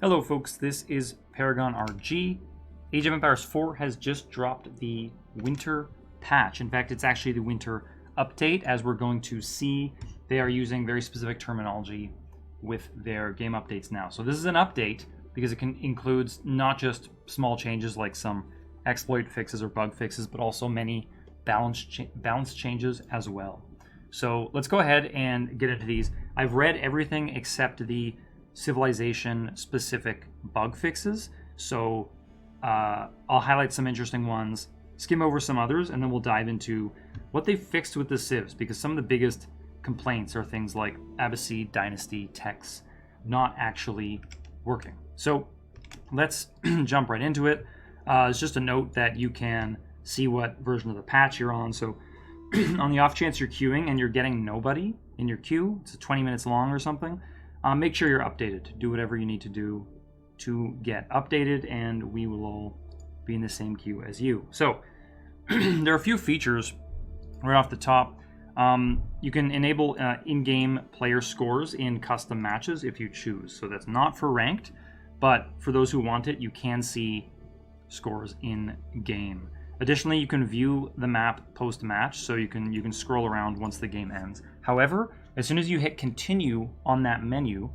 Hello folks, this is Paragon RG. Age of Empires 4 has just dropped the winter patch. In fact, it's actually the winter update. As we're going to see, they are using very specific terminology with their game updates now. So this is an update because it includes not just small changes like some exploit fixes or bug fixes, but also many balance changes as well. So let's go ahead and get into these. I've read everything except the civilization specific bug fixes, so I'll highlight some interesting ones, skim over some others, and then we'll dive into what they fixed with the civs, because some of the biggest complaints are things like Abbasid Dynasty techs not actually working. So let's jump right into it. It's just a note that you can see what version of the patch you're on. So on the off chance you're queuing and you're getting nobody in your queue, it's 20 minutes long or something, make sure you're updated. Do whatever you need to do to get updated, and we will all be in the same queue as you. So there are a few features right off the top. You can enable in-game player scores in custom matches if you choose. So that's not for ranked, but for those who want it, you can see scores in game. Additionally, you can view the map post-match, so you can scroll around once the game ends. However, as soon as you hit continue on that menu,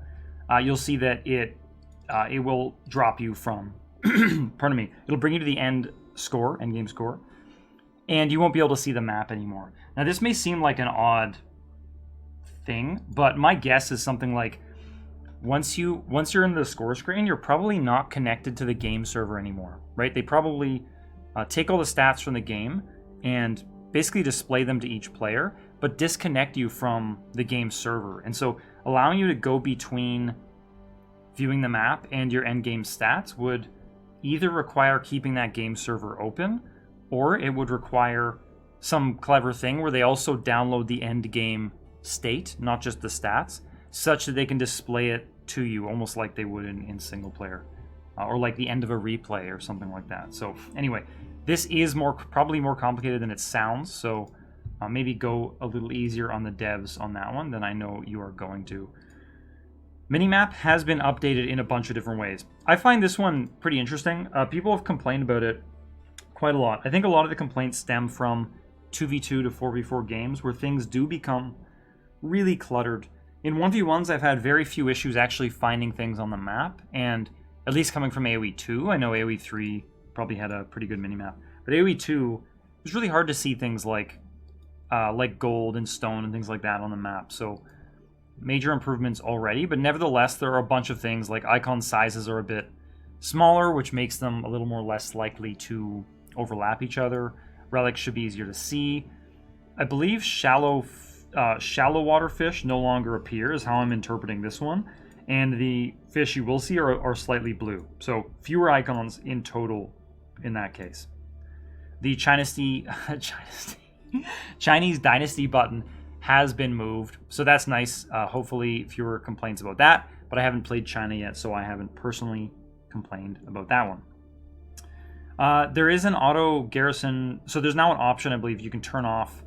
you'll see that it will drop you from, pardon me, it'll bring you to the end game score, and you won't be able to see the map anymore. Now, this may seem like an odd thing, but my guess is something like once you're in the score screen, you're probably not connected to the game server anymore, right? They probably take all the stats from the game and basically display them to each player, but disconnect you from the game server. And so allowing you to go between viewing the map and your end game stats would either require keeping that game server open, or it would require some clever thing where they also download the end game state, not just the stats, such that they can display it to you almost like they would in single player, or like the end of a replay or something like that. So anyway, this is probably more complicated than it sounds, so maybe go a little easier on the devs on that one than I know you are going to. Minimap has been updated in a bunch of different ways. I find this one pretty interesting. People have complained about it quite a lot. I think a lot of the complaints stem from 2v2 to 4v4 games where things do become really cluttered. In 1v1s, I've had very few issues actually finding things on the map, and at least coming from AoE 2, I know AoE 3 probably had a pretty good minimap, but AoE 2, it was really hard to see things like gold and stone and things like that on the map. So major improvements already, but nevertheless, there are a bunch of things like icon sizes are a bit smaller, which makes them a little more less likely to overlap each other. Relics should be easier to see. I believe shallow water fish no longer appear, is how I'm interpreting this one. And the fish you will see are slightly blue. So fewer icons in total in that case. The Chinese Dynasty button has been moved, so that's nice. Hopefully fewer complaints about that, but I haven't played China yet, so I haven't personally complained about that one. There is an auto garrison, so there's now an option, I believe, you can turn off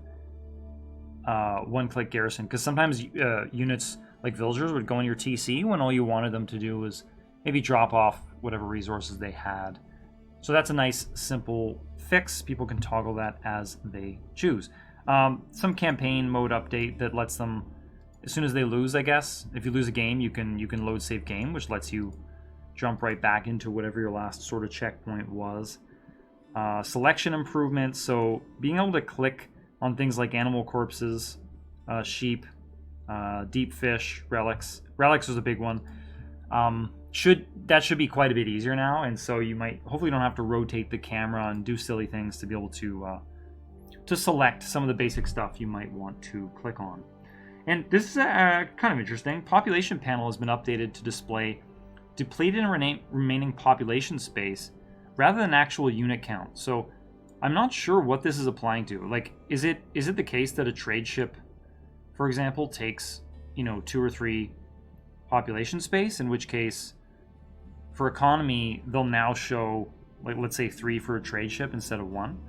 one-click garrison, because sometimes units like villagers would go in your TC when all you wanted them to do was maybe drop off whatever resources they had. So that's a nice, simple fix. People can toggle that as they choose. Some campaign mode update that lets them, as soon as they lose, I guess, if you lose a game, you can load save game, which lets you jump right back into whatever your last sort of checkpoint was. Selection improvements, so being able to click on things like animal corpses, sheep, deep fish, relics. Relics was a big one. That should be quite a bit easier now, and so you might hopefully don't have to rotate the camera and do silly things to be able to select some of the basic stuff you might want to click on. And this is kind of interesting. Population panel has been updated to display depleted and remaining population space rather than actual unit count. So I'm not sure what this is applying to. Like, is it the case that a trade ship, for example, takes 2 or 3 population space, in which case for economy they'll now show, like, let's say 3 for a trade ship instead of 1.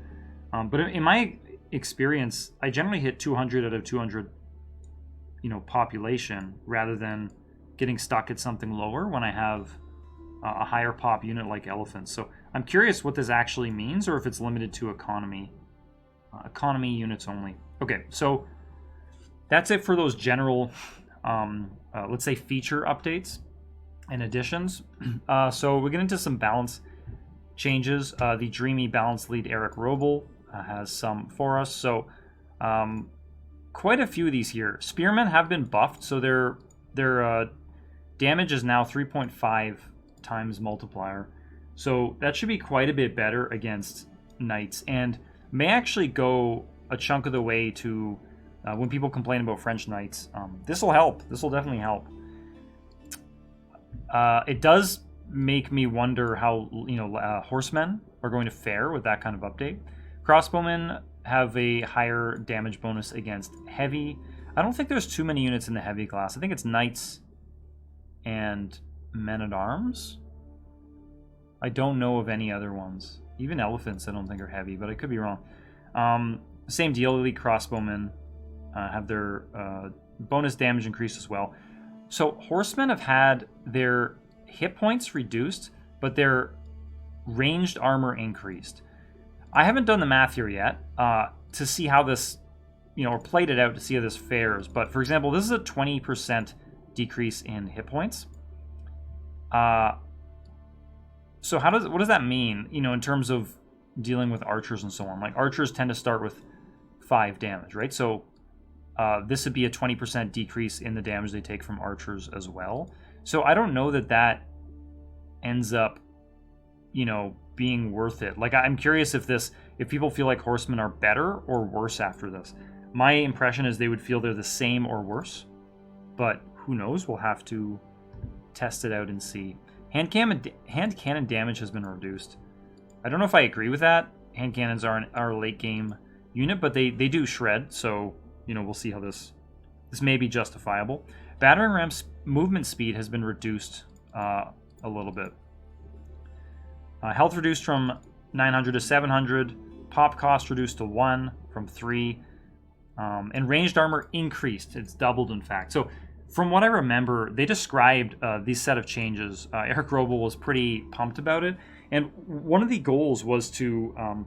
But in my experience, I generally hit 200 out of 200 population rather than getting stuck at something lower when I have a higher pop unit like elephants. So I'm curious what this actually means, or if it's limited to economy units only. Okay, so that's it for those general, let's say, feature updates and additions. So we get into some balance changes. The Dreamy Balance Lead Eric Roble has some for us. So quite a few of these here. Spearmen have been buffed, so their damage is now 3.5 times multiplier. So that should be quite a bit better against knights, and may actually go a chunk of the way to when people complain about French knights. This will help. This will definitely help. It does make me wonder how horsemen are going to fare with that kind of update. Crossbowmen have a higher damage bonus against heavy. I don't think there's too many units in the heavy class. I think it's knights and men-at-arms. I don't know of any other ones. Even elephants I don't think are heavy, but I could be wrong. Same deal, elite crossbowmen have their bonus damage increased as well. So horsemen have had their hit points reduced, but their ranged armor increased. I haven't done the math here yet to see how this, or played it out to see how this fares. But for example, this is a 20% decrease in hit points. So what does that mean, in terms of dealing with archers and so on? Like, archers tend to start with 5 damage, right? So this would be a 20% decrease in the damage they take from archers as well. So I don't know that ends up, being worth it. Like, I'm curious if people feel like horsemen are better or worse after this. My impression is they would feel they're the same or worse, but who knows? We'll have to test it out and see. Hand cannon damage has been reduced. I don't know if I agree with that. Hand cannons are a late game unit, but they do shred, so we'll see how this may be justifiable. Battering ram's movement speed has been reduced a little bit. Health reduced from 900 to 700. Pop cost reduced to 1 from 3. And ranged armor increased. It's doubled, in fact. So from what I remember, they described these set of changes. Eric Roble was pretty pumped about it. And one of the goals was to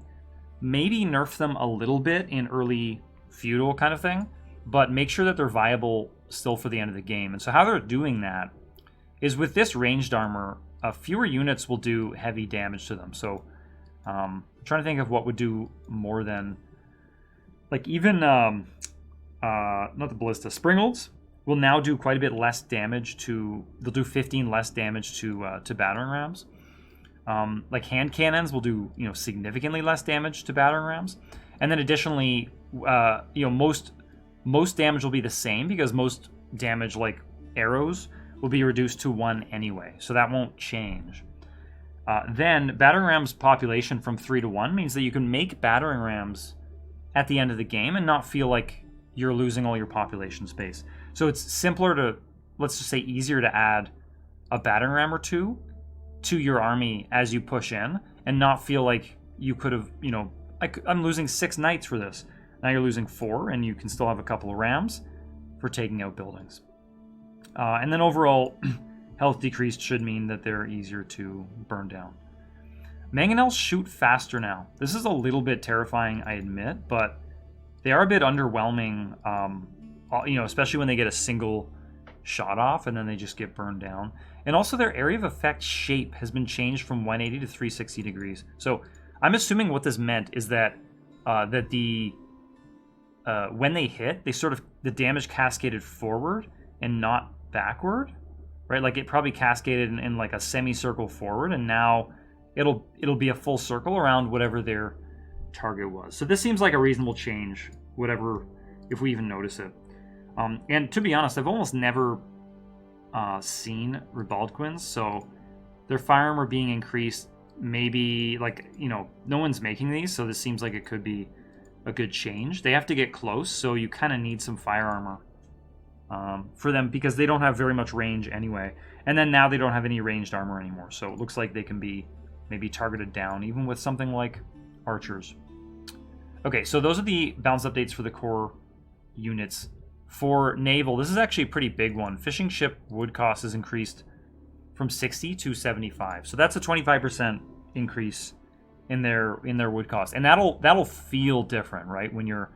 maybe nerf them a little bit in early feudal kind of thing, but make sure that they're viable still for the end of the game. And so how they're doing that is with this ranged armor, fewer units will do heavy damage to them. So I'm trying to think of what would do more than, like, even not the ballista, Springolds will now do quite a bit less damage to. They'll do 15 less damage to battering rams. Like, hand cannons will do significantly less damage to battering rams, and then additionally, most damage will be the same because most damage, like arrows, will be reduced to 1 anyway, so that won't change. Then battering rams population from 3 to 1 means that you can make battering rams at the end of the game and not feel like you're losing all your population space. So it's simpler to, let's just say easier to add a battering ram or 2 to your army as you push in and not feel like you could have, I'm losing 6 knights for this. Now you're losing 4 and you can still have a couple of rams for taking out buildings. And then overall, health decreased should mean that they're easier to burn down. Mangonels shoot faster now. This is a little bit terrifying, I admit, but they are a bit underwhelming, especially when they get a single shot off and then they just get burned down. And also their area of effect shape has been changed from 180 to 360 degrees. So I'm assuming what this meant is that when they hit, the damage cascaded forward and not backward, right? Like, it probably cascaded in like a semicircle forward, and now it'll be a full circle around whatever their target was. So this seems like a reasonable change, whatever, if we even notice it. And to be honest, I've almost never seen Ribaldquins, so their fire armor being increased, maybe, no one's making these, so this seems like it could be a good change. They have to get close, so you kind of need some fire armor for them because they don't have very much range anyway. And then now they don't have any ranged armor anymore, so it looks like they can be maybe targeted down, even with something like archers. Okay, so those are the balance updates for the core units. For naval, this is actually a pretty big one. Fishing ship wood cost is increased from 60 to 75. So that's a 25% increase in their wood cost, and that'll feel different, right? When you're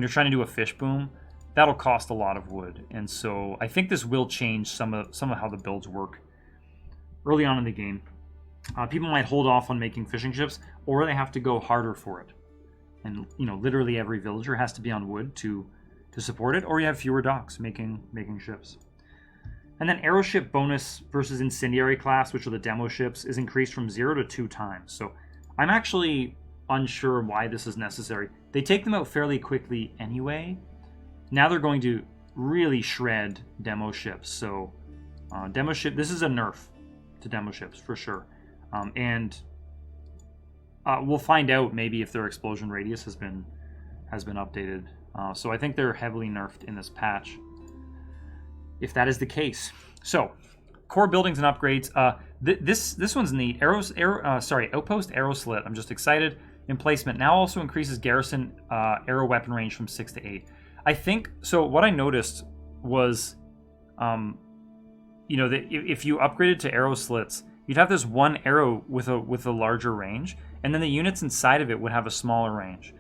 trying to do a fish boom, that'll cost a lot of wood, and so I think this will change some of how the builds work early on in the game. People might hold off on making fishing ships, or they have to go harder for it. And literally every villager has to be on wood to support it, or you have fewer docks making ships. And then aeroship bonus versus incendiary class, which are the demo ships, is increased from 0 to 2 times. So I'm actually unsure why this is necessary. They take them out fairly quickly anyway. Now they're going to really shred demo ships. So demo ship, this is a nerf to demo ships for sure. And we'll find out maybe if their explosion radius has been updated. So I think they're heavily nerfed in this patch, if that is the case. So core buildings and upgrades. This one's neat. Outpost arrow slit. I'm just excited. Emplacement now also increases garrison arrow weapon range from 6 to 8. I think so. What I noticed was, that if you upgraded to arrow slits, you'd have this one arrow with a larger range, and then the units inside of it would have a smaller range.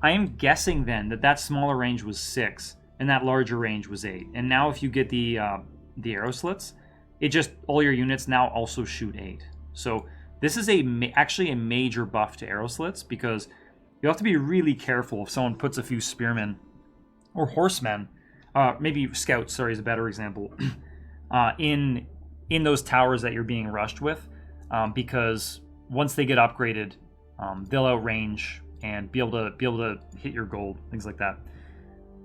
I am guessing then that smaller range was 6 and that larger range was 8. And now if you get the arrow slits, it just all your units now also shoot 8. So this is actually a major buff to arrow slits, because you have to be really careful if someone puts a few spearmen or horsemen, maybe scouts, sorry, is a better example, in those towers that you're being rushed with, because once they get upgraded, they'll outrange and be able to hit your gold, things like that.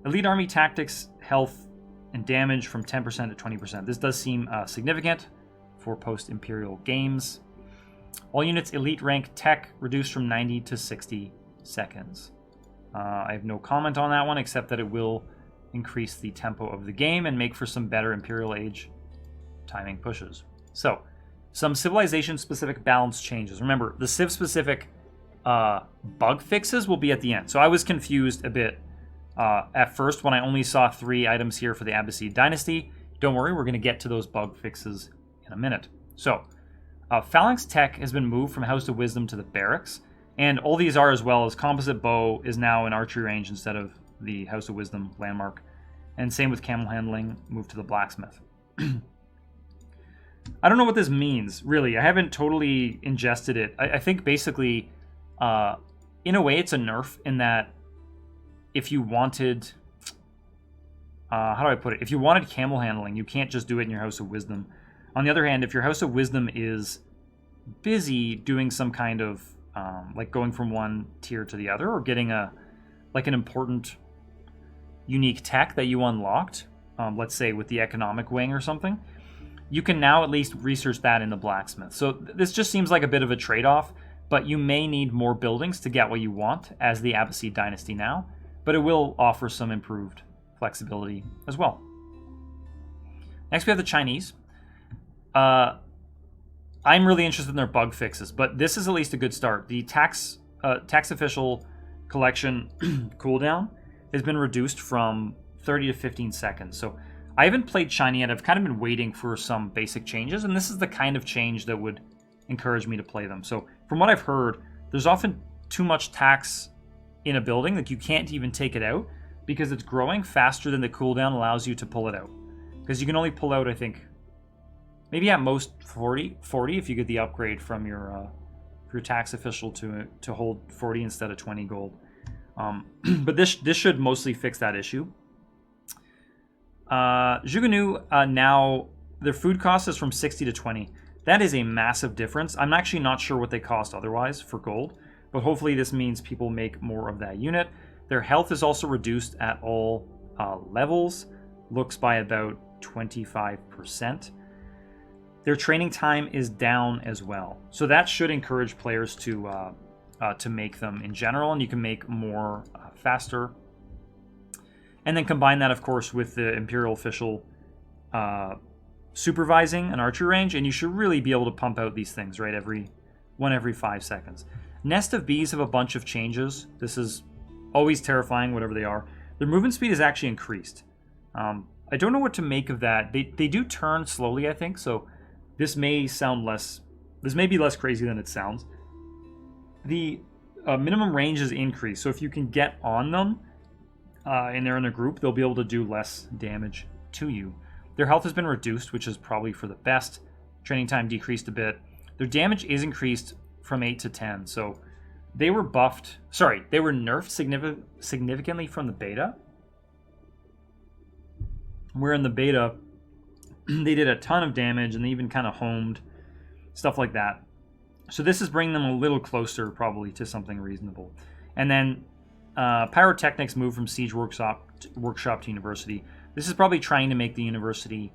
Elite Army tactics, health, and damage from 10% to 20%. This does seem significant for post-Imperial games. All units elite rank tech reduced from 90 to 60 seconds. I have no comment on that one, except that it will increase the tempo of the game and make for some better Imperial Age timing pushes. So, some civilization-specific balance changes. Remember, the civ-specific bug fixes will be at the end. So I was confused a bit at first when I only saw 3 items here for the Abbasid Dynasty. Don't worry, we're going to get to those bug fixes in a minute. So, Phalanx Tech has been moved from House of Wisdom to the Barracks, and all these are as well as composite bow is now in archery range instead of the House of Wisdom landmark. And same with camel handling, moved to the blacksmith. I don't know what this means, really. I haven't totally ingested it. I think basically, in a way, it's a nerf in that if you wanted... how do I put it? If you wanted camel handling, you can't just do it in your House of Wisdom. On the other hand, if your House of Wisdom is busy doing some kind of, like going from one tier to the other, or getting an important unique tech that you unlocked, let's say with the economic wing or something, you can now at least research that in the blacksmith. So this just seems like a bit of a trade-off, but you may need more buildings to get what you want as the Abbasid Dynasty now, but it will offer some improved flexibility as well. Next we have the Chinese. I'm really interested in their bug fixes, but this is at least a good start. The tax official collection cooldown has been reduced from 30 to 15 seconds. So I haven't played China yet. I've kind of been waiting for some basic changes, and this is the kind of change that would encourage me to play them. So from what I've heard, there's often too much tax in a building that you can't even take it out because it's growing faster than the cooldown allows you to pull it out. Because you can only pull out, I think, maybe at most 40 if you get the upgrade from your tax official to hold 40 instead of 20 gold. But this should mostly fix that issue. Zhuganu, now their food cost is from 60 to 20. That is a massive difference. I'm actually not sure what they cost otherwise for gold, but hopefully this means people make more of that unit. Their health is also reduced at all levels, looks by about 25%. Their training time is down as well. So that should encourage players to make them in general, and you can make more faster. And then combine that, of course, with the Imperial Official supervising an archery range, and you should really be able to pump out these things, right, every 5 seconds. Nest of Bees have a bunch of changes. This is always terrifying, whatever they are. Their movement speed is actually increased. I don't know what to make of that. They do turn slowly, I think, so this may be less crazy than it sounds. The minimum range is increased, so if you can get on them and they're in a group, they'll be able to do less damage to you. Their health has been reduced, which is probably for the best. Training time decreased a bit. Their damage is increased from 8 to 10, so they were nerfed significantly from the beta. Where in the beta, they did a ton of damage and they even kind of homed, stuff like that. So this is bringing them a little closer probably to something reasonable. And then Pyrotechnics moved from Siege Workshop to University. This is probably trying to make the University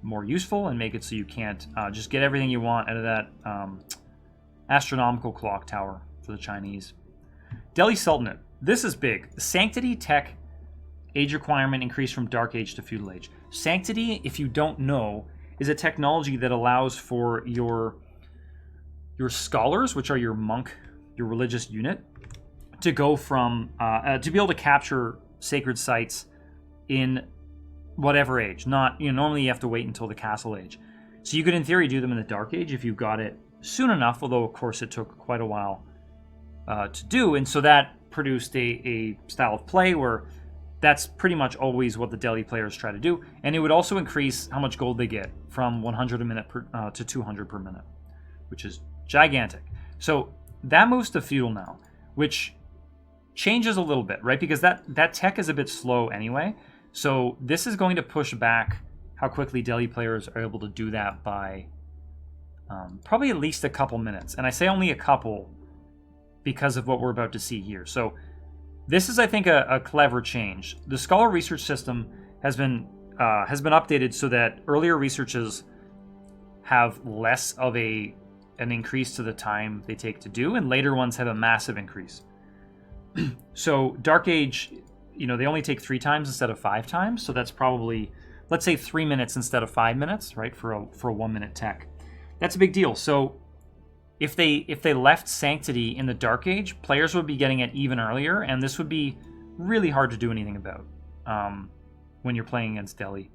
more useful and make it so you can't just get everything you want out of that Astronomical clock tower for the Chinese. Delhi Sultanate. This is big. Sanctity Tech age requirement increased from Dark Age to Feudal Age. Sanctity, if you don't know, is a technology that allows for your scholars, which are your monk, your religious unit, to go from to be able to capture sacred sites in whatever age. Not, normally you have to wait until the Castle Age. So you could in theory do them in the Dark Age if you got it soon enough, although of course it took quite a while to do, and so that produced a style of play where that's pretty much always what the Delhi players try to do, and it would also increase how much gold they get from 100 a minute to 200 per minute, which is gigantic. So that moves to feudal now, which changes a little bit, right? Because that tech is a bit slow anyway, so this is going to push back how quickly Delhi players are able to do that by probably at least a couple minutes. And I say only a couple because of what we're about to see here. So this is, I think, a clever change. The Scholar Research System has been updated so that earlier researches have less of an increase to the time they take to do, and later ones have a massive increase. So Dark Age, they only take 3 times instead of 5 times, so that's probably, let's say, 3 minutes instead of 5 minutes, right, for a 1-minute tech. That's a big deal. So if they left Sanctity in the Dark Age, players would be getting it even earlier, and this would be really hard to do anything about when you're playing against Delhi.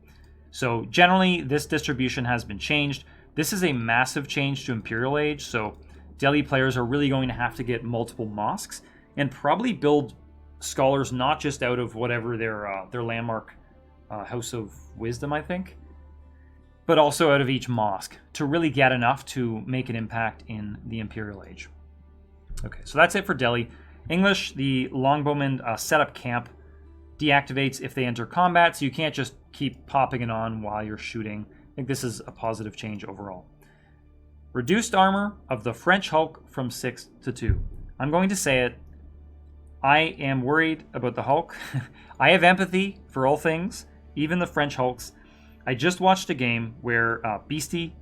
So generally, this distribution has been changed. This is a massive change to Imperial Age, so Delhi players are really going to have to get multiple mosques and probably build scholars not just out of whatever their landmark House of Wisdom, I think, but also out of each mosque to really get enough to make an impact in the Imperial Age. Okay, so that's it for Delhi. English, the Longbowmen set up camp, deactivates if they enter combat, so you can't just keep popping it on while you're shooting. I think this is a positive change overall. Reduced armor of the French Hulk from 6 to 2. I'm going to say it. I am worried about the Hulk. I have empathy for all things, even the French Hulks. I just watched a game where Beastie,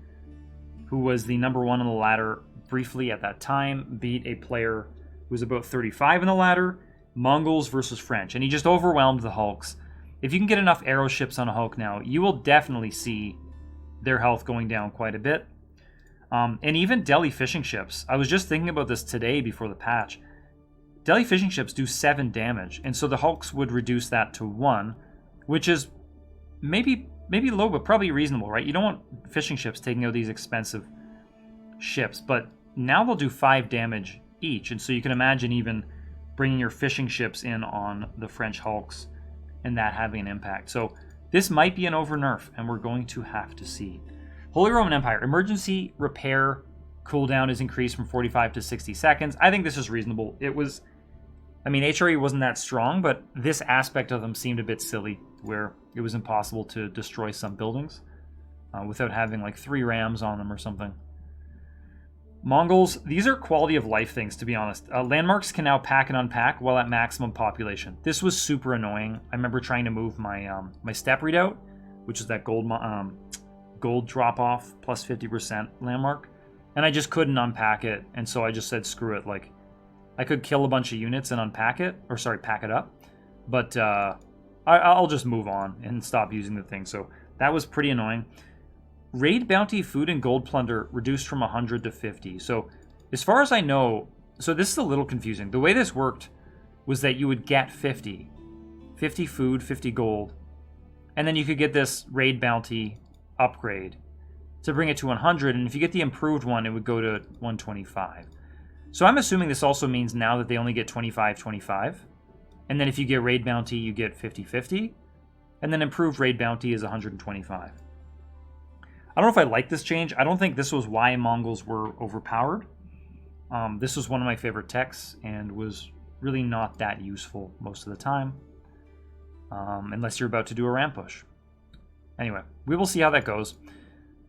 who was the number 1 on the ladder briefly at that time, beat a player who was about 35 in the ladder, Mongols versus French, and he just overwhelmed the Hulks. If you can get enough arrow ships on a Hulk now, you will definitely see their health going down quite a bit. And even Delhi fishing ships. I was just thinking about this today before the patch. Delhi fishing ships do 7 damage, and so the Hulks would reduce that to 1, which is maybe low, but probably reasonable, right? You don't want fishing ships taking out these expensive ships, but now they'll do 5 damage each, and so you can imagine even bringing your fishing ships in on the French Hulks and that having an impact. So this might be an over nerf, and we're going to have to see. Holy Roman Empire, emergency repair cooldown is increased from 45 to 60 seconds. I think this is reasonable. HRE wasn't that strong, but this aspect of them seemed a bit silly, where it was impossible to destroy some buildings without having like 3 rams on them or something. Mongols, these are quality of life things, to be honest. Landmarks can now pack and unpack while at maximum population. This was super annoying. I remember trying to move my my step readout, which is that gold drop off plus 50% landmark, and I just couldn't unpack it, and so I just said screw it. Like, I could kill a bunch of units and pack it up, but I'll just move on and stop using the thing. So that was pretty annoying. Raid bounty, food, and gold plunder reduced from 100 to 50. So as far as I know, so this is a little confusing. The way this worked was that you would get 50 food, 50 gold, and then you could get this raid bounty upgrade. to bring it to 100, and if you get the improved one, it would go to 125. So I'm assuming this also means now that they only get 25-25, and then if you get Raid Bounty, you get 50-50, and then improved Raid Bounty is 125. I don't know if I like this change. I don't think this was why Mongols were overpowered. This was one of my favorite techs, and was really not that useful most of the time, unless you're about to do a ramp push. Anyway, we will see how that goes.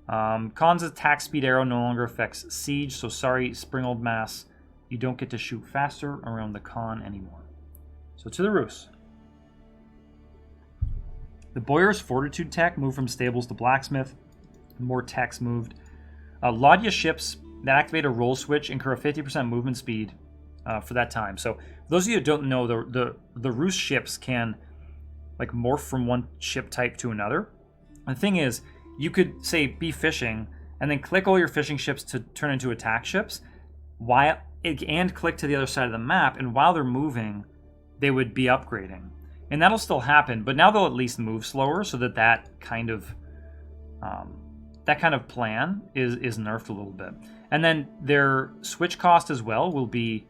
Khan's attack speed arrow no longer affects siege, so sorry, Springold Mass, you don't get to shoot faster around the Khan anymore. So to the Rus. The Boyar's Fortitude tech moved from stables to blacksmith. More techs moved. Ladya ships that activate a roll switch incur a 50% movement speed for that time. So for those of you who don't know, the Rus ships can like morph from one ship type to another. The thing is, you could say be fishing and then click all your fishing ships to turn into attack ships, and click to the other side of the map, and while they're moving, they would be upgrading. And that'll still happen, but now they'll at least move slower, so that kind of plan is nerfed a little bit. And then their switch cost as well will be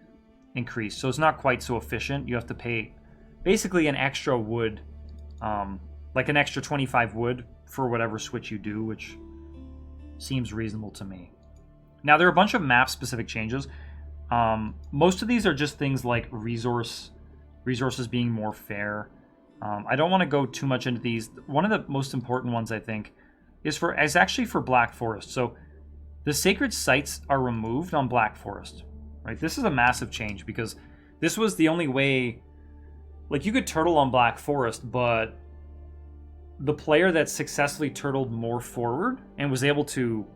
increased, so it's not quite so efficient. You have to pay basically an extra wood, like an extra 25 wood for whatever switch you do, which seems reasonable to me. Now, there are a bunch of map-specific changes. Most of these are just things like resources being more fair. I don't want to go too much into these. One of the most important ones, I think, is actually for Black Forest. So the sacred sites are removed on Black Forest. Right? This is a massive change because this was the only way. Like, you could turtle on Black Forest, but the player that successfully turtled more forward and was able to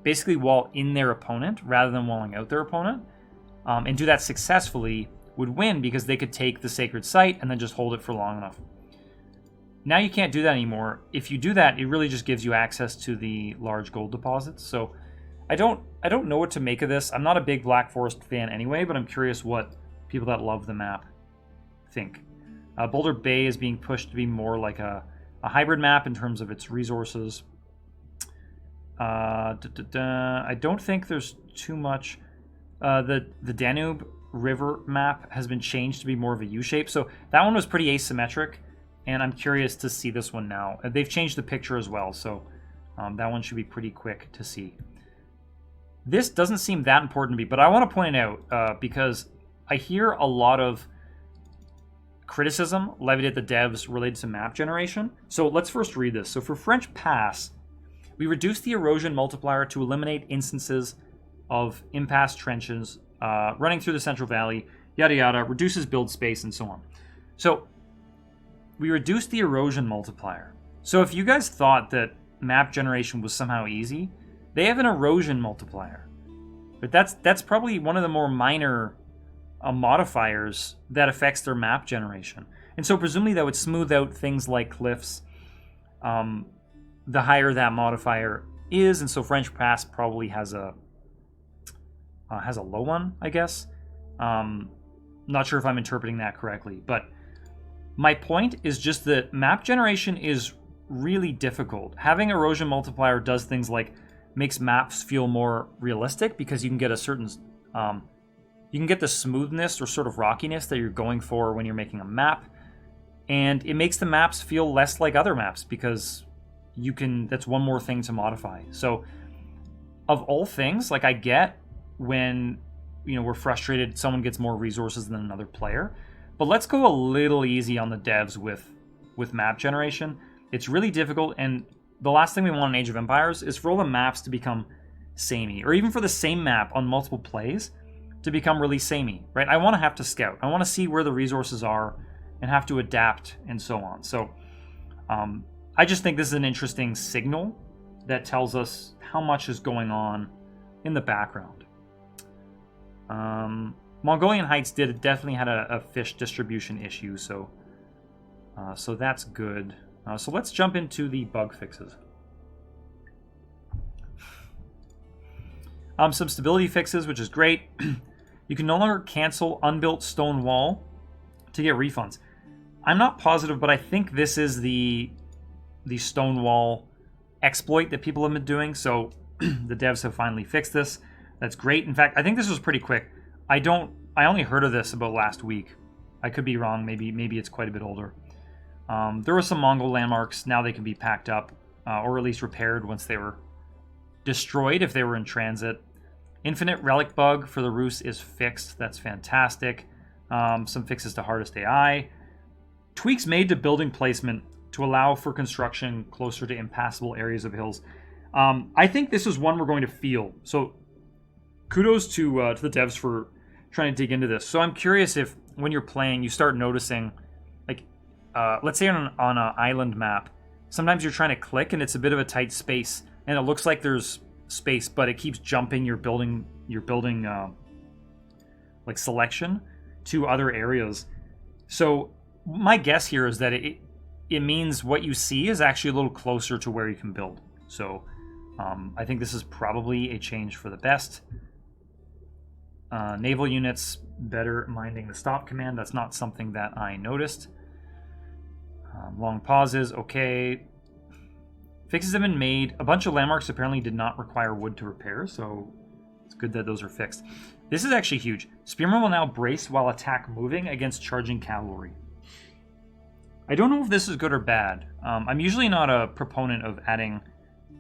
basically wall in their opponent rather than walling out their opponent, and do that successfully, would win because they could take the sacred site and then just hold it for long enough. Now you can't do that anymore. If you do that, it really just gives you access to the large gold deposits. So I don't know what to make of this. I'm not a big Black Forest fan anyway, but I'm curious what people that love the map think. Boulder Bay is being pushed to be more like a hybrid map in terms of its resources. I don't think there's too much. The Danube River Map has been changed to be more of a U-shape, so that one was pretty asymmetric, and I'm curious to see this one now. They've changed the picture as well, so that one should be pretty quick to see. This doesn't seem that important to me, but I want to point it out because I hear a lot of criticism levied at the devs related to map generation. So let's first read this. So for French Pass, we reduced the erosion multiplier to eliminate instances of impasse trenches running through the Central Valley, yada yada, reduces build space, and so on. So we reduced the erosion multiplier. So if you guys thought that map generation was somehow easy, they have an erosion multiplier. But that's probably one of the more minor modifiers that affects their map generation. And so presumably that would smooth out things like cliffs the higher that modifier is, and so French Pass probably has a low one, I guess. Not sure if I'm interpreting that correctly, but my point is just that map generation is really difficult. Having erosion multiplier does things like makes maps feel more realistic because you can get a certain you can get the smoothness or sort of rockiness that you're going for when you're making a map, and it makes the maps feel less like other maps because that's one more thing to modify. So of all things, like, I get when we're frustrated someone gets more resources than another player, but let's go a little easy on the devs with map generation. It's really difficult, and the last thing we want in Age of Empires is for all the maps to become samey, or even for the same map on multiple plays to become really samey, right? I want to have to scout. I want to see where the resources are and have to adapt and so on. So I just think this is an interesting signal that tells us how much is going on in the background. Mongolian Heights definitely had a fish distribution issue, so that's good. So let's jump into the bug fixes. Some stability fixes, which is great. You can no longer cancel unbuilt stone wall to get refunds. I'm not positive, but I think this is the stone wall exploit that people have been doing. So the devs have finally fixed this. That's great. In fact, I think this was pretty quick. I only heard of this about last week. I could be wrong. Maybe it's quite a bit older. There were some Mongol landmarks. Now they can be packed up, or at least repaired once they were destroyed if they were in transit. Infinite Relic Bug for the Rus is fixed. That's fantastic. Some fixes to hardest AI. Tweaks made to building placement to allow for construction closer to impassable areas of hills. I think this is one we're going to feel. So kudos to the devs for trying to dig into this. So I'm curious if when you're playing, you start noticing, like, let's say on an island map, sometimes you're trying to click and it's a bit of a tight space, and it looks like there's space, but it keeps jumping your building like selection to other areas. So my guess here is that it means what you see is actually a little closer to where you can build. So I think this is probably a change for the best. Naval units better minding the stop command. That's not something that I noticed. Long pauses, okay. Fixes have been made. A bunch of landmarks apparently did not require wood to repair, so it's good that those are fixed. This is actually huge. Spearmen will now brace while attack moving against charging cavalry. I don't know if this is good or bad. I'm usually not a proponent of adding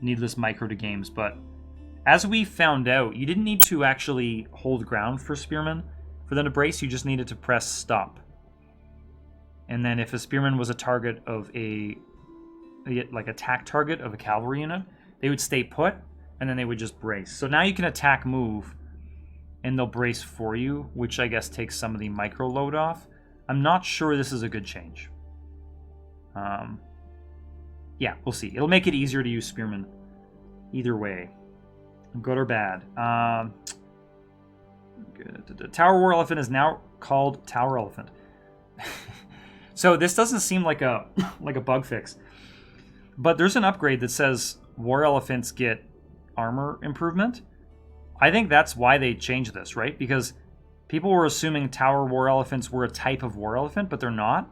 needless micro to games, but as we found out, you didn't need to actually hold ground for spearmen for them to brace. You just needed to press stop. And then if a spearman was a target of like attack target of a cavalry unit, they would stay put and then they would just brace. So now you can attack move and they'll brace for you, which I guess takes some of the micro load off. I'm not sure this is a good change. Yeah, we'll see. It'll make it easier to use spearmen either way, good or bad. Good. Tower War Elephant is now called Tower Elephant. So this doesn't seem like a bug fix, but there's an upgrade that says War Elephants get armor improvement. I think that's why they changed this, right? Because people were assuming Tower War Elephants were a type of War Elephant, but they're not.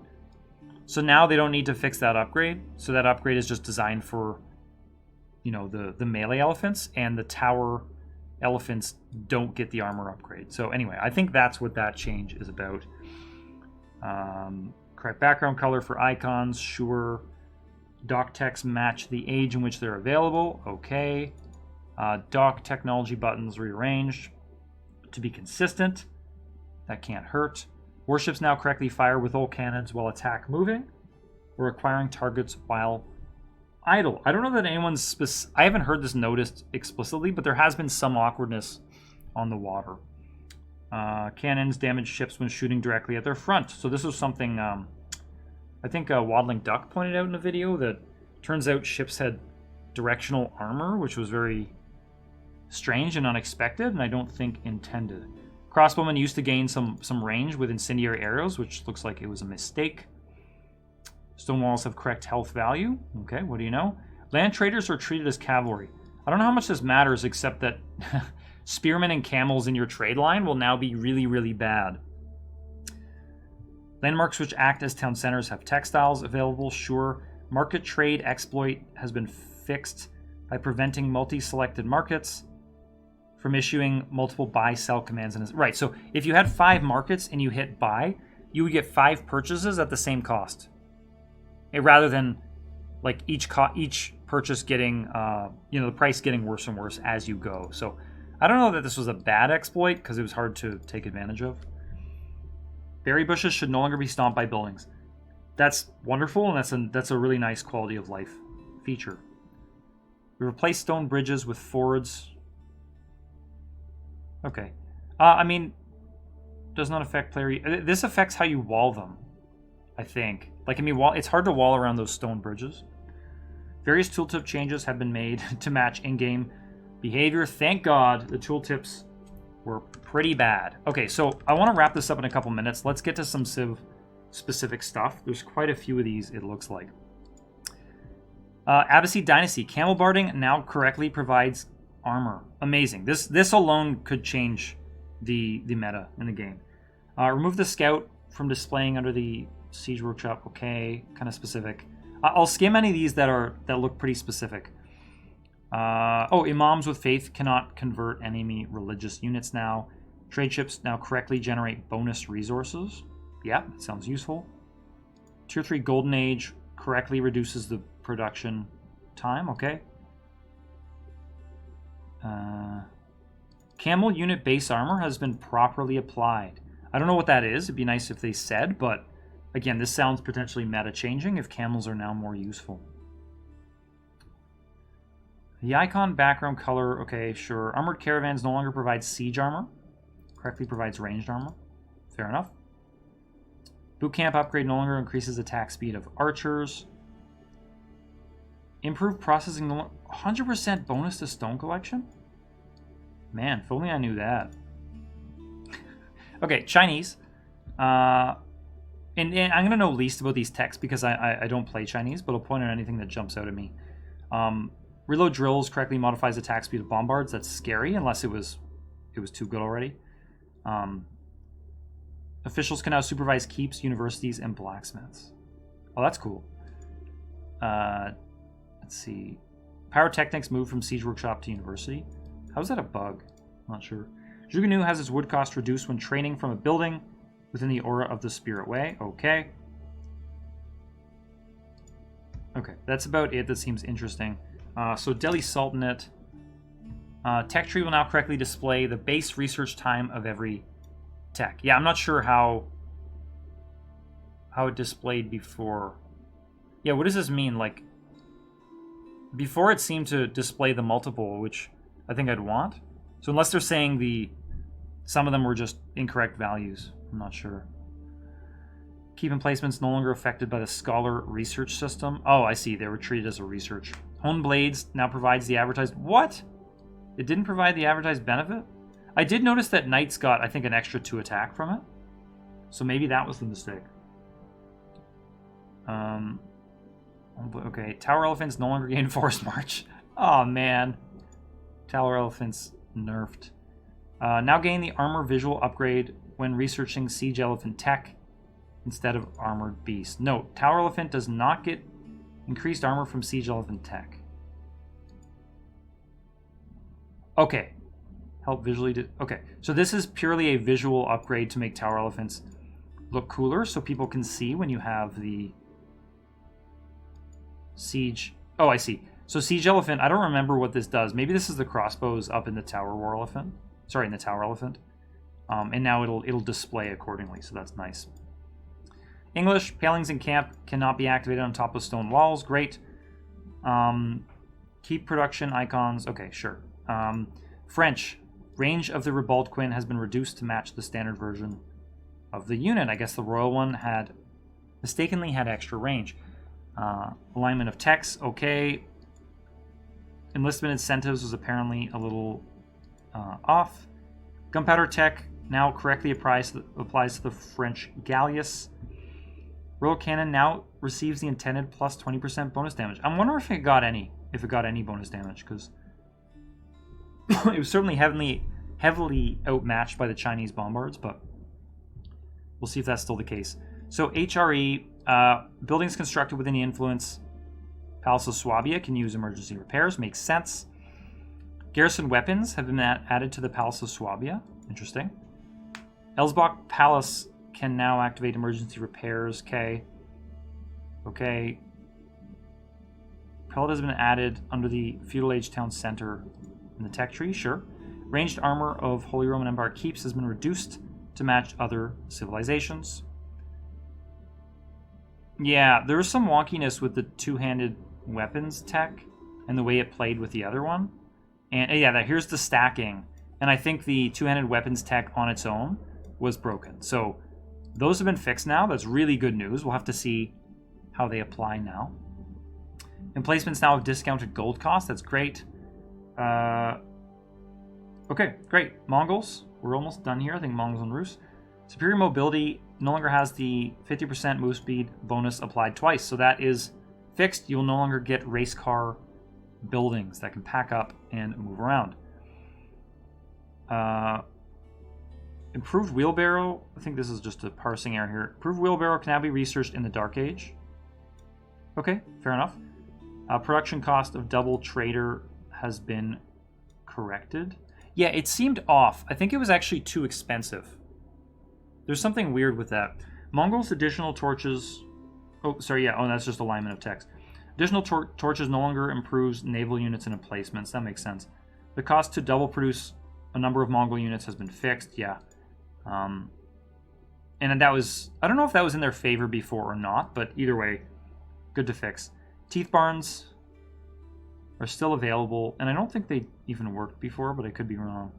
So now they don't need to fix that upgrade. So that upgrade is just designed for, you know, the melee elephants, and the Tower Elephants don't get the armor upgrade. So anyway, I think that's what that change is about. Correct background color for icons, sure. Dock text match the age in which they're available, okay. Dock technology buttons rearranged to be consistent. That can't hurt. Warships now correctly fire with all cannons while attack moving, or acquiring targets while idle. I don't know that anyone's I haven't heard this noticed explicitly, but there has been some awkwardness on the water. Cannons damage ships when shooting directly at their front. So this was something I think Waddling Duck pointed out in a video, that turns out ships had directional armor, which was very strange and unexpected, and I don't think intended. Crossbowmen used to gain some range with incendiary arrows, which looks like it was a mistake. Stone walls have correct health value. Okay, what do you know? Land traders are treated as cavalry. I don't know how much this matters, except that spearmen and camels in your trade line will now be really, really bad. Landmarks which act as town centers have textiles available, sure. Market trade exploit has been fixed by preventing multi-selected markets from issuing multiple buy-sell commands. Right, so if you had 5 markets and you hit buy, you would get 5 purchases at the same cost. Rather than like each purchase getting, the price getting worse and worse as you go. So I don't know that this was a bad exploit, because it was hard to take advantage of. Berry bushes should no longer be stomped by buildings. That's wonderful, and that's a really nice quality of life feature. We replace stone bridges with fords. Okay. I mean, does not affect player... This affects how you wall them, I think. Like, I mean, it's hard to wall around those stone bridges. Various tooltip changes have been made to match in-game behavior. Thank God the tooltips were pretty bad. Okay, so I want to wrap this up in a couple minutes. Let's get to some Civ-specific stuff. There's quite a few of these, it looks like. Abbasid Dynasty. Camel barding now correctly provides armor. Amazing. This alone could change the meta in the game. Remove the scout from displaying under the siege workshop. Okay, kind of specific. I'll skim any of these that look pretty specific. Oh, Imams with Faith cannot convert enemy religious units now. Trade ships now correctly generate bonus resources. Yeah, that sounds useful. Tier 3 Golden Age correctly reduces the production time. Okay. Camel unit base armor has been properly applied. I don't know what that is. It'd be nice if they said, but again, this sounds potentially meta-changing if camels are now more useful. The icon background color, okay, sure. Armored caravans no longer provide siege armor. Correctly provides ranged armor. Fair enough. Boot camp upgrade no longer increases attack speed of archers. Improved processing, 100% bonus to stone collection? Man, if only I knew that. Okay, Chinese. And I'm going to know least about these techs because I don't play Chinese, but I'll point out anything that jumps out at me. Reload drills correctly modifies attack speed of bombards. That's scary, unless it was too good already. Officials can now supervise keeps, universities, and blacksmiths. Oh, that's cool. Let's see. Pyrotechnics moved from siege workshop to university. How's that a bug? I'm not sure. Juganu has its wood cost reduced when training from a building within the aura of the Spirit Way. Okay. Okay, that's about it. That seems interesting. So Delhi Sultanate. Tech tree will now correctly display the base research time of every tech. Yeah, I'm not sure how it displayed before. Yeah, what does this mean? Like, before it seemed to display the multiple, which I think I'd want. So unless they're saying some of them were just incorrect values, I'm not sure. Keep emplacements no longer affected by the Scholar research system. Oh, I see. They were treated as a research. Hone Blades now provides the advertised... What? It didn't provide the advertised benefit? I did notice that Knights got, I think, an extra 2 attack from it. So maybe that was the mistake. Okay, Tower Elephants no longer gain Forest March. Oh, man. Tower Elephants nerfed. Now gain the Armor Visual upgrade when researching Siege Elephant tech instead of Armored Beast. Note, Tower Elephant does not get increased armor from Siege Elephant tech. Okay. Help visually... Okay, so this is purely a visual upgrade to make Tower Elephants look cooler so people can see when you have the Siege... Oh, I see. So Siege Elephant, I don't remember what this does. Maybe this is the crossbows up in the Tower War Elephant. Sorry, in the Tower Elephant. And now it'll display accordingly, so that's nice. English, palings in camp cannot be activated on top of stone walls. Great. Keep production icons. Okay, sure. French, range of the Ribault has been reduced to match the standard version of the unit. I guess the royal one mistakenly had extra range. Alignment of text, okay. Enlistment incentives was apparently a little off. Gunpowder tech now correctly applies to the French Galleass. Royal cannon now receives the intended plus 20% bonus damage. I'm wondering if it got any bonus damage, because it was certainly heavily outmatched by the Chinese bombards, but we'll see if that's still the case. So HRE, buildings constructed within the influence Palace of Swabia can use emergency repairs. Makes sense. Garrison weapons have been added to the Palace of Swabia. Interesting. Elsbach Palace can now activate emergency repairs. Okay. Pellet has been added under the Feudal Age Town Center in the tech tree. Sure. Ranged armor of Holy Roman Empire keeps has been reduced to match other civilizations. Yeah, there was some wonkiness with the two-handed weapons tech and the way it played with the other one. And yeah, here's the stacking. And I think the two-handed weapons tech on its own was broken. So those have been fixed now. That's really good news. We'll have to see how they apply now. Emplacements now have discounted gold cost. That's great. Okay, great. Mongols. We're almost done here. I think Mongols and Rus. Superior mobility no longer has the 50% move speed bonus applied twice. So that is fixed. You'll no longer get race car buildings that can pack up and move around. Improved wheelbarrow. I think this is just a parsing error here. Improved wheelbarrow can now be researched in the Dark Age. Okay, fair enough. Production cost of double trader has been corrected. Yeah, it seemed off. I think it was actually too expensive. There's something weird with that. Mongols additional torches... Oh, sorry, yeah. Oh, that's just alignment of text. Additional torches no longer improves naval units and emplacements. That makes sense. The cost to double produce a number of Mongol units has been fixed. Yeah. And that was... I don't know if that was in their favor before or not, but either way, good to fix. Teeth barns are still available, and I don't think they even worked before, but I could be wrong.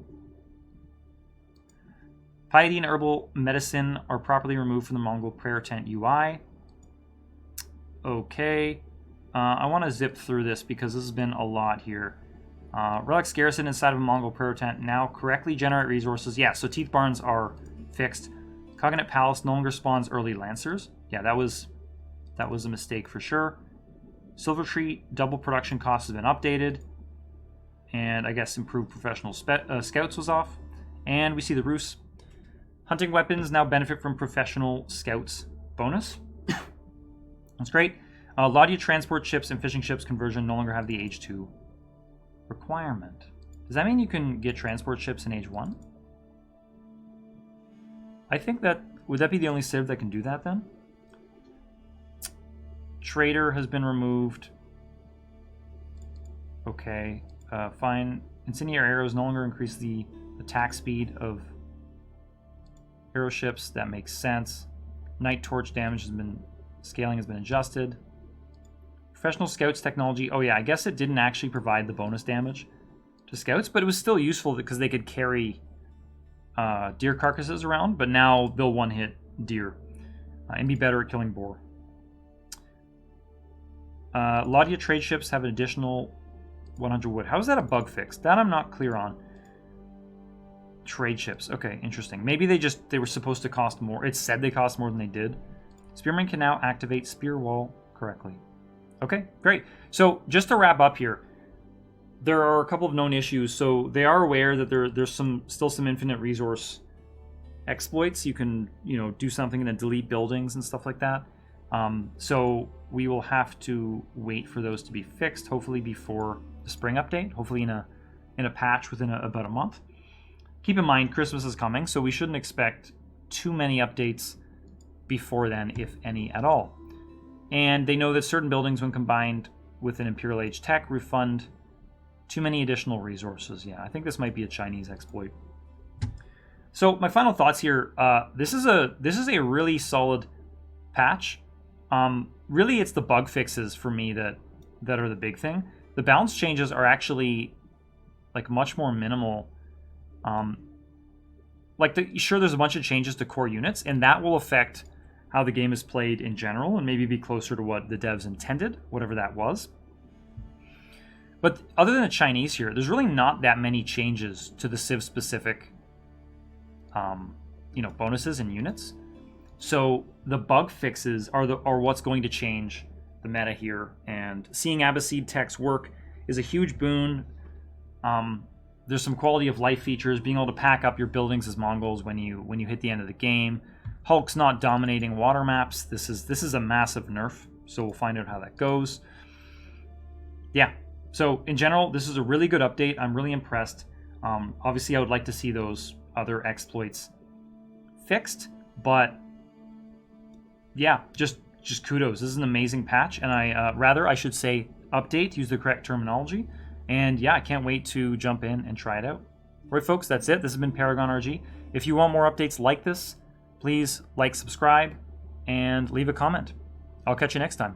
Piety and herbal medicine are properly removed from the Mongol prayer tent UI. Okay. I want to zip through this because this has been a lot here. Relics Garrison inside of a Mongol prayer tent now correctly generate resources. Yeah, so Teeth Barns are fixed. Cognate Palace no longer spawns early Lancers. Yeah, that was a mistake for sure. Silver Tree double production cost has been updated. And I guess improved professional scouts was off. And we see the Rus. Hunting weapons now benefit from professional scouts bonus. That's great. Laudia transport ships and fishing ships conversion no longer have the Age 2 requirement. Does that mean you can get transport ships in Age 1? I think that... Would that be the only civ that can do that then? Trader has been removed. Okay. Fine. Incendiary arrows no longer increase the attack speed of arrow ships. That makes sense. Night torch damage has been... Scaling has been adjusted. Professional Scouts technology. Oh yeah, I guess it didn't actually provide the bonus damage to Scouts, but it was still useful because they could carry deer carcasses around, but now they'll one-hit deer and be better at killing boar. Laudia trade ships have an additional 100 wood. How is that a bug fix? That I'm not clear on. Trade ships. Okay, interesting. Maybe they were supposed to cost more. It said they cost more than they did. Spearmen can now activate Spear Wall correctly. Okay, great. So just to wrap up here, there are a couple of known issues. So they are aware that there's still some infinite resource exploits. You can do something and then delete buildings and stuff like that. So we will have to wait for those to be fixed, hopefully before the spring update, hopefully in a patch within about a month. Keep in mind, Christmas is coming, so we shouldn't expect too many updates before then, if any at all. And they know that certain buildings, when combined with an Imperial Age tech, refund too many additional resources. Yeah, I think this might be a Chinese exploit. So my final thoughts here. This is a really solid patch. Really, it's the bug fixes for me that are the big thing. The balance changes are actually like much more minimal. Sure, there's a bunch of changes to core units, and that will affect how the game is played in general, and maybe be closer to what the devs intended, whatever that was. But other than the Chinese here, there's really not that many changes to the Civ-specific, bonuses and units. So the bug fixes are what's going to change the meta here, and seeing Abbasid techs work is a huge boon. There's some quality of life features, being able to pack up your buildings as Mongols when you hit the end of the game. Hulk's not dominating water maps. This is a massive nerf, so we'll find out how that goes. Yeah, so in general, this is a really good update. I'm really impressed. Obviously, I would like to see those other exploits fixed, but yeah, just kudos. This is an amazing patch, and I should say update, use the correct terminology. And yeah, I can't wait to jump in and try it out. All right, folks, that's it. This has been Paragon RG. If you want more updates like this, please like, subscribe, and leave a comment. I'll catch you next time.